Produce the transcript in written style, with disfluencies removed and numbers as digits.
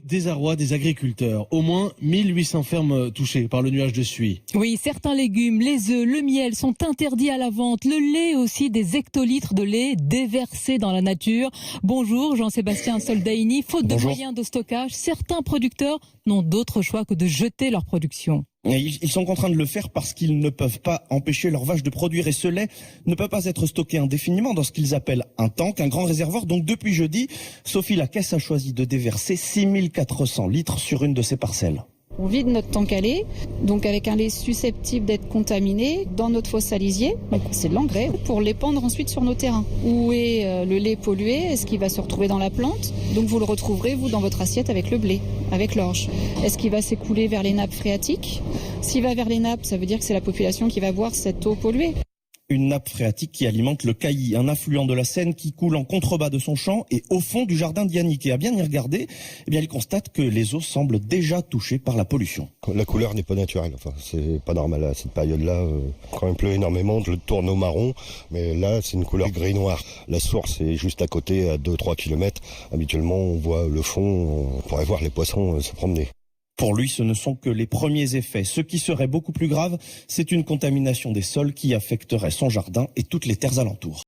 Désarroi des agriculteurs. Au moins 1800 fermes touchées par le nuage de suie. Oui, certains légumes, les œufs, le miel sont interdits à la vente. Le lait aussi, des hectolitres de lait déversés dans la nature. Bonjour Jean-Sébastien Soldaini. Faute de moyens de stockage, certains producteurs n'ont d'autre choix que de jeter leur production. Ils sont contraints de le faire parce qu'ils ne peuvent pas empêcher leurs vaches de produire et ce lait ne peut pas être stocké indéfiniment dans ce qu'ils appellent un tank, un grand réservoir. Donc depuis jeudi, Sophie Lacaisse a choisi de déverser 6400 litres sur une de ses parcelles. On vide notre tank à lait, donc avec un lait susceptible d'être contaminé, dans notre fosse à lisier. C'est de l'engrais pour l'épandre ensuite sur nos terrains. Où est le lait pollué? Est-ce qu'il va se retrouver dans la plante? Donc vous le retrouverez, vous, dans votre assiette avec le blé, avec l'orge. Est-ce qu'il va s'écouler vers les nappes phréatiques? S'il va vers les nappes, ça veut dire que c'est la population qui va boire cette eau polluée. Une nappe phréatique qui alimente le Cailly, un affluent de la Seine qui coule en contrebas de son champ et au fond du jardin d'Yannick. Et à bien y regarder, il constate que les eaux semblent déjà touchées par la pollution. La couleur n'est pas naturelle, c'est pas normal à cette période-là. Quand il pleut énormément, je le tourne au marron, mais là c'est une couleur gris-noir. La source est juste à côté, à 2-3 km. Habituellement on voit le fond, on pourrait voir les poissons se promener. Pour lui, ce ne sont que les premiers effets. Ce qui serait beaucoup plus grave, c'est une contamination des sols qui affecterait son jardin et toutes les terres alentours.